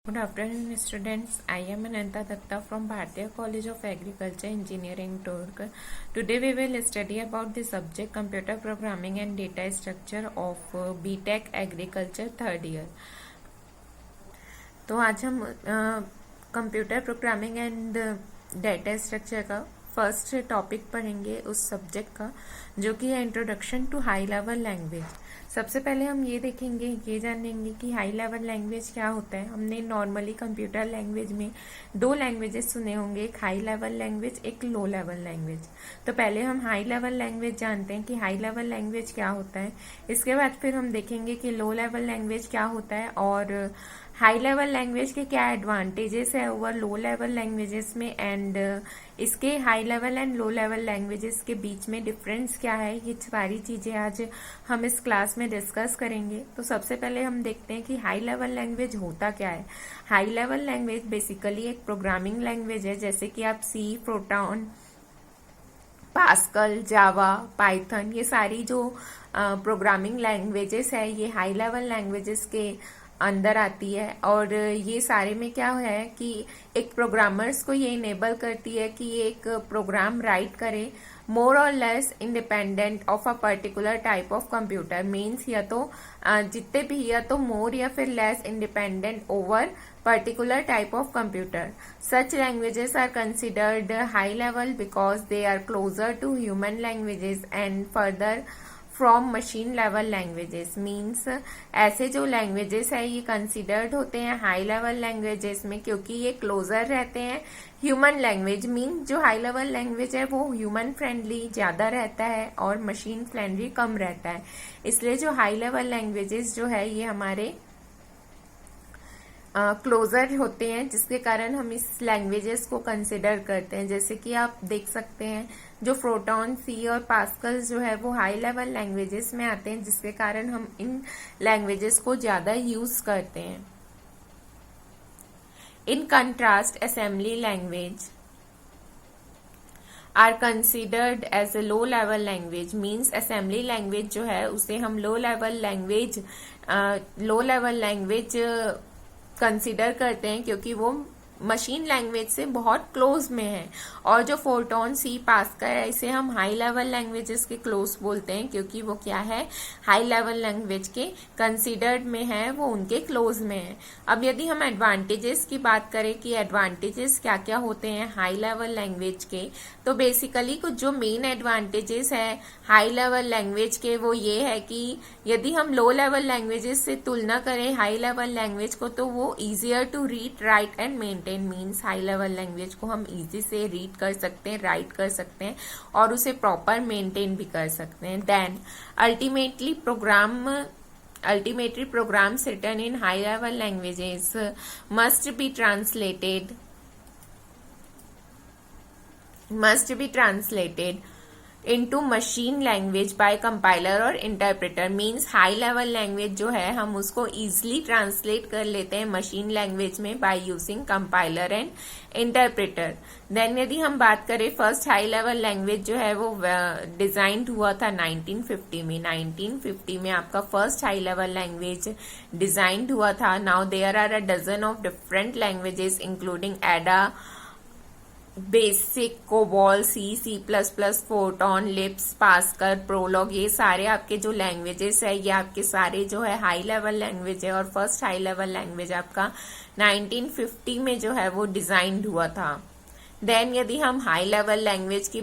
Good afternoon, students. I am Ananta Datta from Bharatiya College of Agriculture Engineering, Turk. Today we will study about the subject Computer Programming and Data Structure of BTech Agriculture third year. तो आज हम computer programming and data structure का first topic पढ़ेंगे उस subject का, जो कि है introduction to high level language. सबसे पहले हम ये देखेंगे, ये जानेंगे कि हाई लेवल लैंग्वेज क्या होता है। हमने नॉर्मली कंप्यूटर लैंग्वेज में दो लैंग्वेजेस सुने होंगे, एक हाई लेवल लैंग्वेज, एक लो लेवल लैंग्वेज। तो पहले हम हाई लेवल लैंग्वेज जानते हैं कि हाई लेवल लैंग्वेज क्या होता है। इसके बाद फिर हम देखेंगे कि लो लेवल लैंग्वेज क्या होता है और हाई लेवल लैंग्वेज के क्या एडवांटेजेस है ओवर लो लेवल लैंग्वेजेस में, एंड इसके high level and low level languages के बीच में डिफरेंस क्या है। ये सारी चीजें आज हम इस क्लास में डिस्कस करेंगे। तो सबसे पहले हम देखते हैं कि हाई लेवल लैंग्वेज होता क्या है। हाई लेवल लैंग्वेज बेसिकली एक प्रोग्रामिंग लैंग्वेज है, जैसे कि आप सी, प्रोटॉन, पास्कल, जावा, पाइथन, ये सारी जो प्रोग्रामिंग लैंग्वेजेस है ये हाई लेवल लैंग्वेजेस के अंदर आती है। और ये सारे में क्या है कि एक प्रोग्रामर्स को ये इनेबल करती है कि ये एक प्रोग्राम राइट करे मोर और less independent of a particular type of computer. Means या तो जितने भी, या तो मोर या फिर less independent over particular type of computer. Such languages are considered high level because they are closer to human languages and further from machine level languages. Means ऐसे जो languages है ये considered होते हैं high level languages में, क्योंकि ये closer रहते हैं human language। मीन जो high level language है वो human friendly ज्यादा रहता है और machine friendly कम रहता है। इसलिए जो high level languages जो है ये हमारे क्लोजर होते हैं, जिसके कारण हम इस लैंग्वेजेस को कंसिडर करते हैं। जैसे कि आप देख सकते हैं जो प्रोटॉन, सी और पास्कल जो है वो हाई लेवल लैंग्वेजेस में आते हैं, जिसके कारण हम इन लैंग्वेजेस को ज्यादा यूज करते हैं। In contrast assembly language are considered as a low level language. Means assembly language जो है उसे हम लो लेवल लैंग्वेज कंसिडर करते हैं, क्योंकि वो मशीन लैंग्वेज से बहुत क्लोज में है। और जो फोर्टॉन, सी, पास्कल है इसे हम हाई लेवल लैंग्वेजेस के क्लोज बोलते हैं, क्योंकि वो क्या है, हाई लेवल लैंग्वेज के कंसिडर्ड में है, वो उनके क्लोज में है। अब यदि हम एडवांटेजेस की बात करें कि एडवांटेजेस क्या क्या होते हैं हाई लेवल लैंग्वेज के, तो बेसिकली कुछ जो मेन एडवांटेजेस है हाई लेवल लैंग्वेज के वो ये है कि यदि हम लो लेवल लैंग्वेजेस से तुलना करें हाई लेवल लैंग्वेज को, तो वो easier to read, write and maintain. Means high level language को हम इजी से रीड कर सकते हैं, राइट कर सकते हैं और उसे प्रॉपर मेंटेन भी कर सकते हैं। Then ultimately programs written in high level languages must be translated into machine language by compiler और interpreter। Means high level language जो है हम उसको इजिली ट्रांसलेट कर लेते हैं मशीन लैंग्वेज में by using compiler and interpreter. Then यदि हम बात करें फर्स्ट हाई लेवल लैंग्वेज जो है वो डिजाइंड हुआ था 1950 में। 1950 में आपका first high level language designed हुआ था। Now there are a dozen of different languages including Ada, BASIC, COBOL, C plus plus, Fortran, लिप्स, पास्कल, प्रोलॉग, ये सारे आपके जो लैंग्वेजेस है ये आपके सारे जो है हाई लेवल लैंग्वेज है। और फर्स्ट हाई लेवल लैंग्वेज आपका 1950 में जो है वो डिजाइंड हुआ था। देन यदि हम हाई लेवल लैंग्वेज की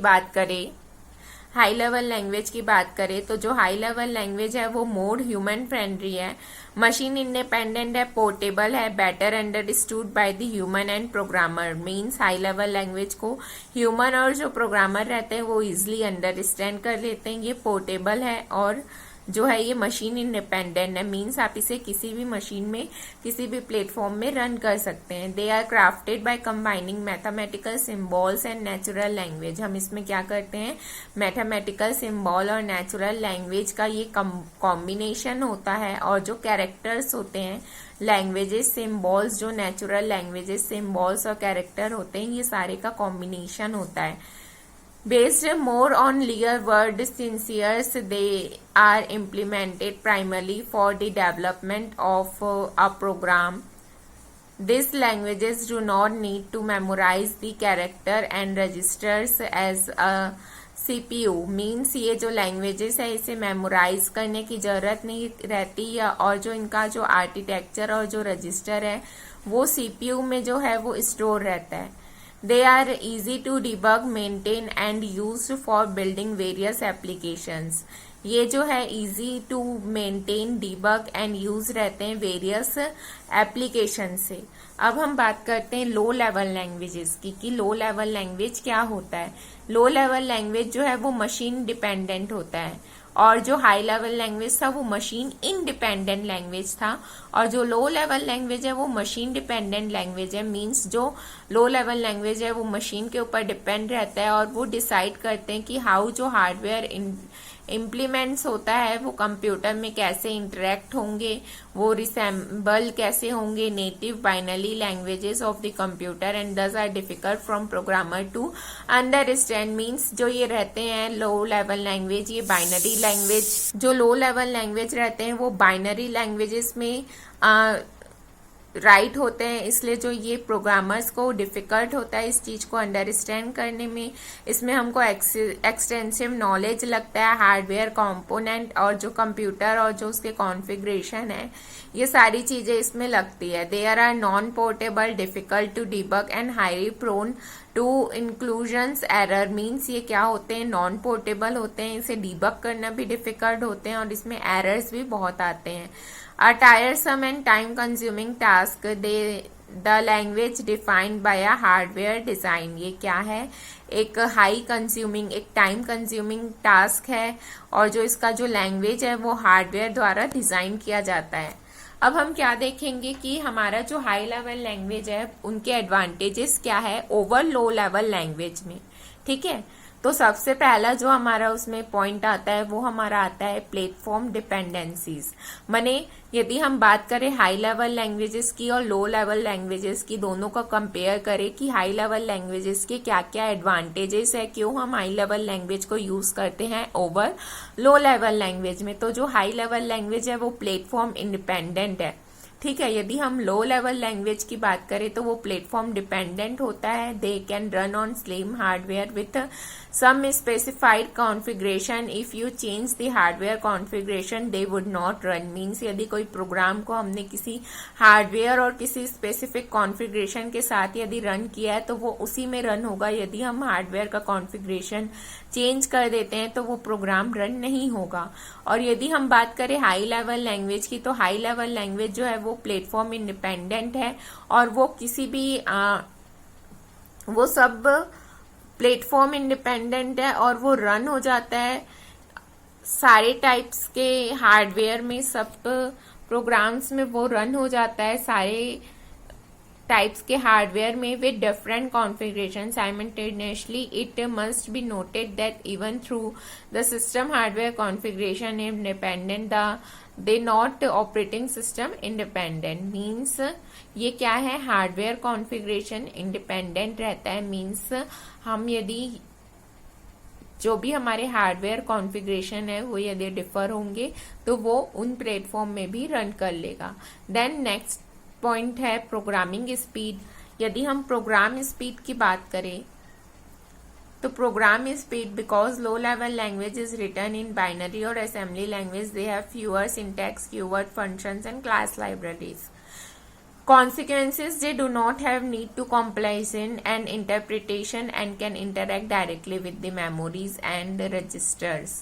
बात करें तो जो हाई लेवल लैंग्वेज है वो मोर ह्यूमन फ्रेंडली है, मशीन इंडिपेंडेंट है, पोर्टेबल है, better understood by the human and programmer. Means high level language को ह्यूमन और जो प्रोग्रामर रहते हैं वो इजिली अंडरस्टैंड कर लेते हैं। ये पोर्टेबल है और जो है ये मशीन इंडिपेंडेंट है। मीन्स आप इसे किसी भी मशीन में, किसी भी प्लेटफॉर्म में रन कर सकते हैं। They are crafted by combining mathematical symbols and natural language. हम इसमें क्या करते हैं, मैथमेटिकल सिम्बॉल और नेचुरल लैंग्वेज का ये कॉम्बिनेशन होता है। और जो कैरेक्टर्स होते हैं लैंग्वेजेस, सिम्बॉल्स, जो नेचुरल लैंग्वेजेस सिम्बॉल्स और कैरेक्टर होते हैं ये सारे का कॉम्बिनेशन होता है। Based more on clear word sincers, they are implemented primarily for the development of a program These languages do not need to memorize the character and registers as a CPU. Means ये जो languages है इसे memorise करने की जरूरत नहीं रहती, या और जो इनका जो आर्किटेक्चर और जो रजिस्टर है वो CPU में जो है वो स्टोर रहता है. They are easy to debug, maintain and used for building various applications. ये जो है easy to maintain, debug and use रहते हैं various application से. अब हम बात करते हैं लो लेवल लैंग्वेजेस की कि लो लेवल लैंग्वेज क्या होता है. लो लेवल लैंग्वेज जो है वो मशीन डिपेंडेंट होता है, और जो हाई लेवल लैंग्वेज था वो मशीन इंडिपेंडेंट लैंग्वेज था, और जो लो लेवल लैंग्वेज है वो मशीन डिपेंडेंट लैंग्वेज है. मींस जो लो लेवल लैंग्वेज है वो मशीन के ऊपर डिपेंड रहता है, और वो डिसाइड करते हैं कि हाउ जो हार्डवेयर इम्प्लीमेंट्स होता है वो कंप्यूटर में कैसे इंटरेक्ट होंगे, वो रिसेंबल कैसे होंगे native binary languages of the computer, and these are difficult from programmer to understand. Means जो ये रहते हैं लो लेवल लैंग्वेज, ये बाइनरी लैंग्वेज, जो लो लेवल लैंग्वेज रहते हैं वो बाइनरी लैंग्वेजेस में राइट होते हैं, इसलिए जो ये प्रोग्रामर्स को डिफिकल्ट होता है इस चीज को अंडरस्टैंड करने में. इसमें हमको एक्सटेंसिव नॉलेज लगता है हार्डवेयर कंपोनेंट और जो कंप्यूटर और जो उसके कॉन्फ़िगरेशन है, ये सारी चीजें इसमें लगती है. There are non portable, difficult to debug and highly prone to inclusions error. Means ये क्या होते हैं, नॉन पोर्टेबल होते हैं, इसे डिबग करना भी डिफिकल्ट होते हैं और इसमें एरर्स भी बहुत आते हैं. A tiresome and time-consuming task, the language defined by a hardware design. ये क्या है, एक हाई कंज्यूमिंग, एक टाइम कंज्यूमिंग टास्क है, और जो इसका जो लैंग्वेज है वो हार्डवेयर द्वारा डिजाइन किया जाता है. अब हम क्या देखेंगे कि हमारा जो हाई लेवल लैंग्वेज है उनके एडवांटेजेस क्या है ओवर लो लेवल लैंग्वेज में. ठीक है, तो सबसे पहला जो हमारा उसमें पॉइंट आता है वो हमारा आता है प्लेटफॉर्म डिपेंडेंसीज. माने यदि हम बात करें हाई लेवल लैंग्वेजेस की और लो लेवल लैंग्वेजेस की, दोनों का कंपेयर करें कि हाई लेवल लैंग्वेजेस के क्या क्या एडवांटेजेस है, क्यों हम हाई लेवल लैंग्वेज को यूज करते हैं ओवर लो लेवल लैंग्वेज में. तो जो हाई लेवल लैंग्वेज है वो प्लेटफॉर्म इंडिपेंडेंट है. ठीक है, यदि हम लो लेवल लैंग्वेज की बात करें तो वो प्लेटफॉर्म डिपेंडेंट होता है. They can run on slim hardware with some specified configuration. If you change the hardware configuration they would not run. Means यदि कोई प्रोग्राम को हमने किसी हार्डवेयर और किसी स्पेसिफिक कॉन्फ़िगरेशन के साथ यदि रन किया है तो वो उसी में रन होगा. यदि हम हार्डवेयर का कॉन्फ़िगरेशन चेंज कर देते हैं तो वो प्रोग्राम रन नहीं होगा. और यदि हम बात करें हाई लेवल लैंग्वेज की, तो हाई लेवल लैंग्वेज जो है वो प्लेटफॉर्म इंडिपेंडेंट है, और वो किसी भी वो सब प्लेटफॉर्म इंडिपेंडेंट है और वो रन हो जाता है सारे टाइप्स के हार्डवेयर में, सब प्रोग्राम्स में वो रन हो जाता है सारे टाइप्स के हार्डवेयर में with different configuration simultaneously. It must be noted that even through the system hardware configuration independent they not operating system independent. Means ये क्या है, हार्डवेयर कॉन्फ़िगरेशन इंडिपेंडेंट रहता है. मीन्स हम यदि जो भी हमारे हार्डवेयर कॉन्फ़िगरेशन है वो यदि डिफर होंगे तो वो उन प्लेटफॉर्म में भी रन कर लेगा. देन नेक्स्ट पॉइंट है प्रोग्रामिंग स्पीड. यदि हम प्रोग्राम स्पीड की बात करें तो program speed, because low level language is written in binary और assembly language, they have fewer syntax, keyword, functions and class libraries. Consequences, they do not have need to compilation and interpretation and can interact directly with the memories and registers.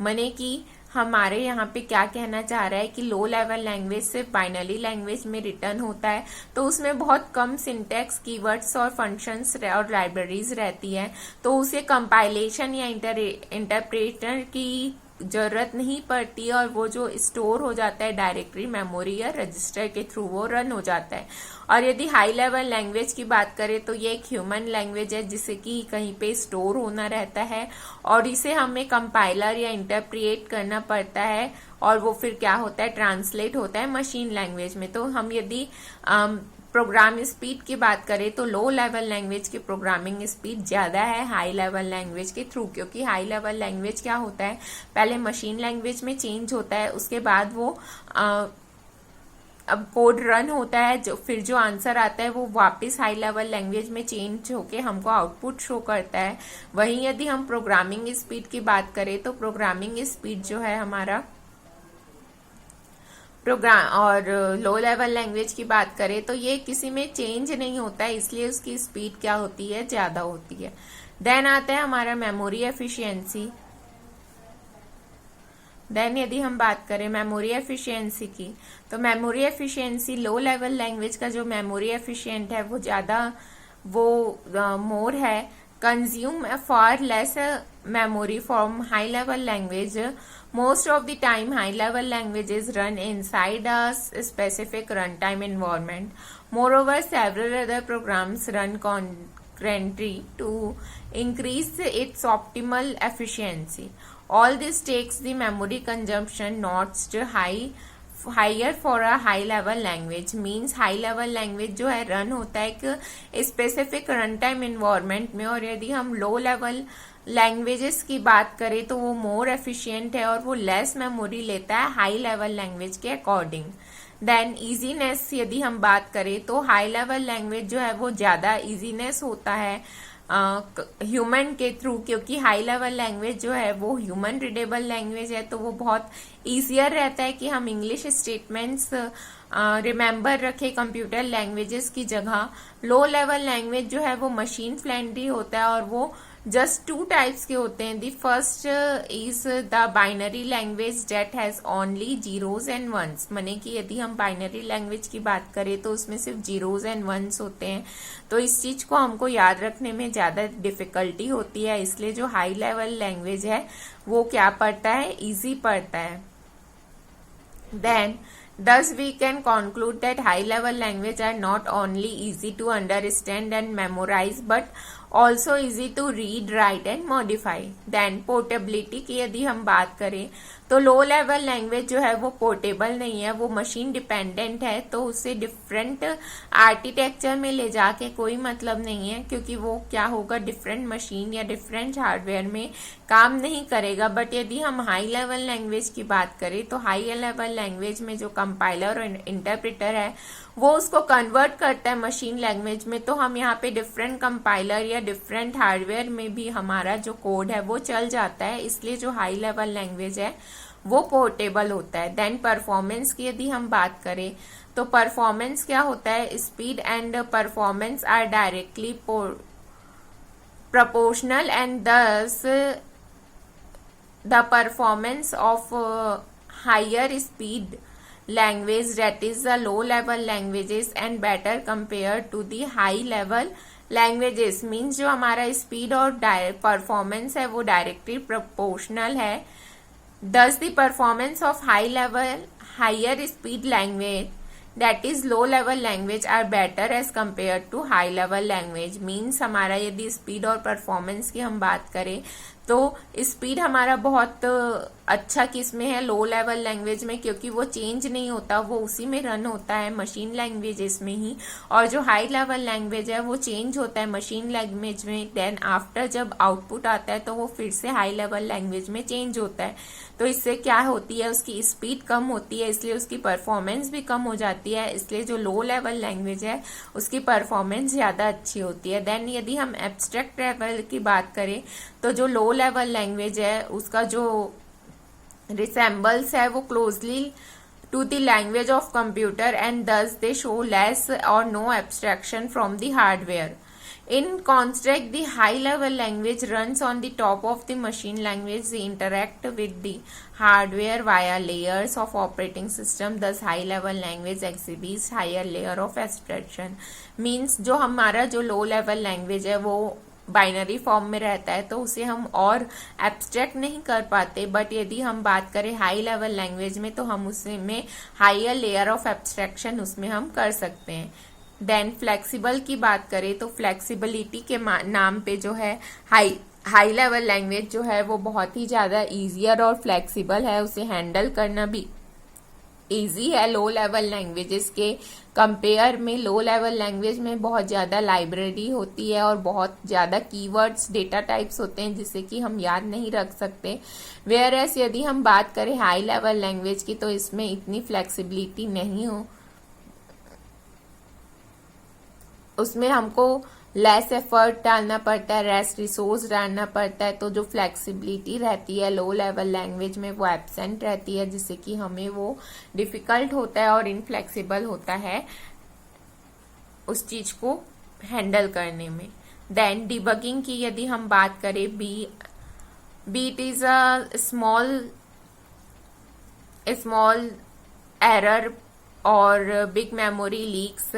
माने कि हमारे यहाँ पे क्या कहना चाह रहा है कि लो लेवल लैंग्वेज सिर्फ बाइनरी लैंग्वेज में रिटर्न होता है, तो उसमें बहुत कम सिंटैक्स, कीवर्ड्स और फंक्शंस और लाइब्रेरीज रहती है, तो उसे कंपाइलेशन या इंटरप्रेटर की जरूरत नहीं पड़ती, और वो जो स्टोर हो जाता है डायरेक्टरी मेमोरी या रजिस्टर के थ्रू वो रन हो जाता है. और यदि हाई लेवल लैंग्वेज की बात करें तो ये एक ह्यूमन लैंग्वेज है जिसे कि कहीं पे स्टोर होना रहता है, और इसे हमें कंपाइलर या इंटरप्रिएट करना पड़ता है, और वो फिर क्या होता है, ट्रांसलेट होता है मशीन लैंग्वेज में. तो हम यदि प्रोग्राम स्पीड की बात करें तो लो लेवल लैंग्वेज की प्रोग्रामिंग स्पीड ज्यादा है हाई लेवल लैंग्वेज के थ्रू, क्योंकि हाई लेवल लैंग्वेज क्या होता है, पहले मशीन लैंग्वेज में चेंज होता है, उसके बाद वो अब कोड रन होता है, जो फिर जो आंसर आता है वो वापस हाई लेवल लैंग्वेज में चेंज होके हमको आउटपुट शो करता है। वहीं यदि हम प्रोग्रामिंग स्पीड की बात करें तो प्रोग्रामिंग स्पीड जो है हमारा प्रोग्राम और लो लेवल लैंग्वेज की बात करें तो ये किसी में चेंज नहीं होता है, इसलिए उसकी स्पीड क्या होती है, ज्यादा होती है। देन आता है हमारा मेमोरी एफिशिएंसी। देन यदि हम बात करें मेमोरी एफिशिएंसी की, तो मेमोरी एफिशिएंसी लो लेवल लैंग्वेज का जो मेमोरी एफिशिएंट है वो मोर है, consume for less memory from high level language. Most of the time high level languages run inside a specific runtime environment. Moreover, several other programs run concurrently to increase its optimal efficiency. All this takes the memory consumption notched higher for a high level language. Means high level language जो है run होता है एक specific run time environment में, और यदि हम low level languages की बात करें तो वो मोर एफिशिएंट है और वो लेस मेमोरी लेता है हाई लेवल लैंग्वेज के अकॉर्डिंग। देन इजीनेस यदि हम बात करें तो हाई लेवल लैंग्वेज जो है वो ज्यादा इजीनेस होता है ह्यूमन के थ्रू, क्योंकि हाई लेवल लैंग्वेज जो है वो ह्यूमन रीडेबल लैंग्वेज है, तो वो बहुत ईजियर रहता है कि हम इंग्लिश स्टेटमेंट्स रिमेम्बर रखें कंप्यूटर लैंग्वेजेस की जगह। लो लेवल लैंग्वेज जो है वो मशीन फ्रेंडली होता है और वो जस्ट टू टाइप्स के होते हैं। The first is the binary language that has only zeros and ones, माने कि यदि हम बाइनरी लैंग्वेज की बात करें तो उसमें सिर्फ जीरोज एंड वंस होते हैं, तो इस चीज को हमको याद रखने में ज्यादा डिफिकल्टी होती है, इसलिए जो हाई लेवल लैंग्वेज है वो क्या पड़ता है, इजी पड़ता है। Then thus we can conclude that high level language are not only easy to understand and memorize but also easy to read, write and modify. Then portability की यदि हम बात करें तो लो लेवल लैंग्वेज जो है वो पोर्टेबल नहीं है, वो मशीन डिपेंडेंट है, तो उसे डिफरेंट आर्किटेक्चर में ले जाके कोई मतलब नहीं है, क्योंकि वो क्या होगा, डिफरेंट मशीन या डिफरेंट हार्डवेयर में काम नहीं करेगा। बट यदि हम हाई लेवल लैंग्वेज की बात करें तो हाई लेवल लैंग्वेज में जो कंपाइलर और इंटरप्रेटर है वो उसको कन्वर्ट करता है मशीन लैंग्वेज में, तो हम यहाँ पे डिफरेंट कंपाइलर या डिफरेंट हार्डवेयर में भी हमारा जो कोड है वो चल जाता है, इसलिए जो हाई लेवल लैंग्वेज है वो पोर्टेबल होता है। देन परफॉर्मेंस की यदि हम बात करें तो परफॉर्मेंस क्या होता है, speed and performance are directly proportional and thus the performance of higher speed language, that is the low level languages, and better compared to the high level languages. means जो हमारा स्पीड और performance है वो directly proportional है। thus the performance of higher speed language, that is low level language, are better as compared to high level language. means हमारा यदि speed और performance की हम बात करें तो स्पीड हमारा बहुत अच्छा किस में है, लो लेवल लैंग्वेज में, क्योंकि वो चेंज नहीं होता, वो उसी में रन होता है मशीन लैंग्वेजेस में ही। और जो हाई लेवल लैंग्वेज है वो चेंज होता है मशीन लैंग्वेज में, देन आफ्टर जब आउटपुट आता है तो वो फिर से हाई लेवल लैंग्वेज में चेंज होता है, तो इससे क्या होती है, उसकी स्पीड कम होती है, इसलिए उसकी परफॉर्मेंस भी कम हो जाती है, इसलिए जो लो लेवल लैंग्वेज है उसकी परफॉर्मेंस ज्यादा अच्छी होती है। देन यदि हम एब्स्ट्रैक्ट लेवल की बात करें तो जो लो लेवल लैंग्वेज है उसका जो रिसेम्बल्स है वो closely to the language of computer and thus they show less or no abstraction from the hardware. In contrast, the high level language runs on the top of the machine language. They interact with the hardware via layers of operating system. Thus high level language exhibits higher layer of abstraction. Means जो हमारा जो low level language है वो binary form में रहता है तो उसे हम और एब्स्ट्रैक्ट नहीं कर पाते, बट यदि हम बात करें हाई लेवल लैंग्वेज में तो हम उसमें हायर लेयर ऑफ एब्स्ट्रैक्शन उसमें हम कर सकते हैं। देन फ्लेक्सिबल की बात करें तो फ्लेक्सिबिलिटी के नाम पे जो है हाई लेवल लैंग्वेज जो है वो बहुत ही ज्यादा इजियर और फ्लेक्सिबल है, उसे हैंडल करना भी इजी है लो लेवल लैंग्वेजेस के कंपेयर में। लो लेवल लैंग्वेज में बहुत ज्यादा लाइब्रेरी होती है और बहुत ज्यादा कीवर्ड्स डेटा टाइप्स होते हैं जिसे कि हम याद नहीं रख सकते, वेयर एस यदि हम बात करें हाई लेवल लैंग्वेज की तो इसमें इतनी फ्लेक्सिबिलिटी नहीं उसमें हमको लेस एफर्ट डालना पड़ता है, लेस रिसोर्स डालना पड़ता है, तो जो फ्लेक्सिबिलिटी रहती है लो लेवल लैंग्वेज में वो एब्सेंट रहती है, जिससे कि हमें वो डिफिकल्ट होता है और इनफ्लेक्सिबल होता है उस चीज को हैंडल करने में। देन डिबगिंग की यदि हम बात करें, it is a small error or big memory leaks,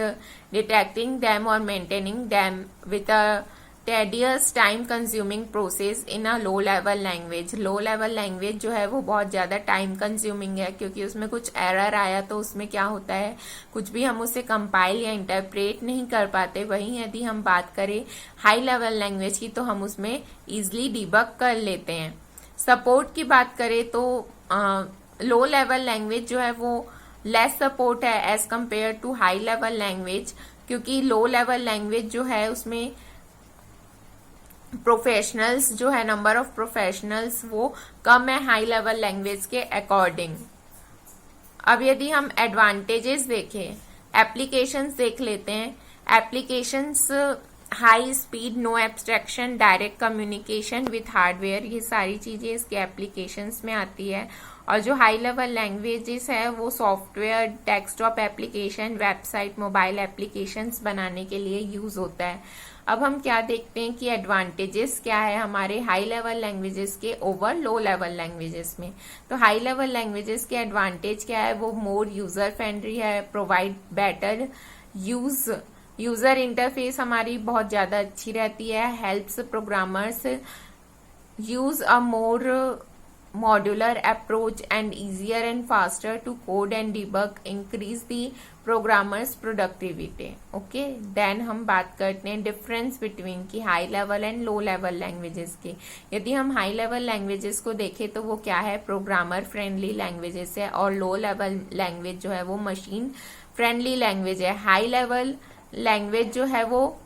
detecting them or maintaining them with a tedious time consuming process in a low level language। Low level language जो है वो बहुत ज्यादा टाइम कंज्यूमिंग है, क्योंकि उसमें कुछ एरर आया तो उसमें क्या होता है, कुछ भी हम उसे कंपाइल या इंटरप्रेट नहीं कर पाते। वहीं यदि हम बात करें हाई लेवल लैंग्वेज की तो हम उसमें इजिली डिबग कर लेते हैं। सपोर्ट की बात करें तो लो लेवल लैंग्वेज जो है वो लेस सपोर्ट है as compare to high level language, क्योंकि लो लेवल लैंग्वेज जो है उसमें प्रोफेशनल्स जो है, नंबर ऑफ प्रोफेशनल्स वो कम है हाई लेवल लैंग्वेज के अकॉर्डिंग। अब यदि हम एडवांटेजेस देखें, एप्लीकेशंस देख लेते हैं। Applications high speed, no abstraction, direct communication with hardware, ये सारी चीजें इसके एप्लीकेशंस में आती है। और जो हाई लेवल लैंग्वेजेस है वो software, desktop application, website, mobile applications बनाने के लिए यूज होता है। अब हम क्या देखते हैं कि एडवांटेजेस क्या है हमारे हाई लेवल लैंग्वेजेस के ओवर लो लेवल लैंग्वेजेस में। तो हाई लेवल लैंग्वेजेस के एडवांटेज क्या है, वो मोर यूजर फ्रेंडली है, प्रोवाइड बेटर यूजर इंटरफेस हमारी बहुत ज्यादा अच्छी रहती है, helps programmers use a more modular approach and easier and faster to code and debug, increase the programmers productivity। okay, then हम बात करते हैं डिफरेंस बिटवीन की high level and low level languages के। यदि हम हाई लेवल लैंग्वेजेस को देखें तो वो क्या है, प्रोग्रामर फ्रेंडली लैंग्वेजेस है, और लो लेवल लैंग्वेज जो है वो मशीन फ्रेंडली लैंग्वेज है। हाई लेवल लैंग्वेज जो है वो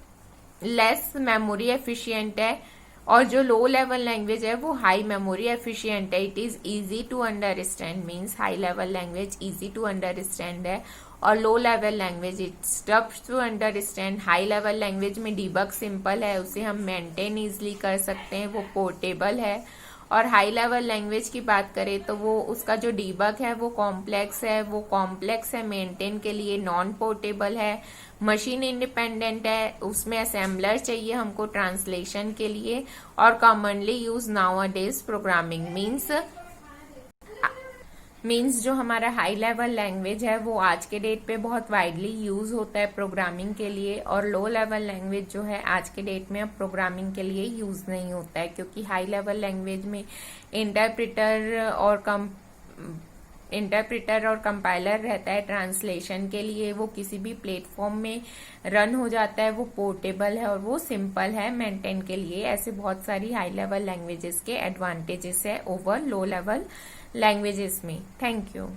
लेस मेमोरी एफिशिएंट है, और जो लो लेवल लैंग्वेज है वो हाई मेमोरी एफिशिएंट है। It is easy to understand, means high level language easy to understand है, और low level language it's tough to understand. High level language में debug simple है, उसे हम मेंटेन इजिली कर सकते हैं, वो पोर्टेबल है। और हाई लेवल लैंग्वेज की बात करें तो वो उसका जो डीबग है वो कॉम्प्लेक्स है, मेंटेन के लिए नॉन पोर्टेबल है, मशीन इंडिपेंडेंट है, उसमें असेंबलर चाहिए हमको ट्रांसलेशन के लिए, और commonly use nowadays programming. Means जो हमारा हाई लेवल लैंग्वेज है वो आज के डेट पे बहुत वाइडली यूज होता है प्रोग्रामिंग के लिए, और लो लेवल लैंग्वेज जो है आज के डेट में अब प्रोग्रामिंग के लिए यूज नहीं होता है, क्योंकि हाई लेवल लैंग्वेज में इंटरप्रेटर और कंपाइलर रहता है ट्रांसलेशन के लिए, वो किसी भी प्लेटफॉर्म में रन हो जाता है, वो पोर्टेबल है और वो सिंपल है मेंटेन के लिए। ऐसे बहुत सारी हाई लेवल लैंग्वेजेस के एडवांटेजेस है ओवर लो लेवल लैंग्वेजेस में। Thank you.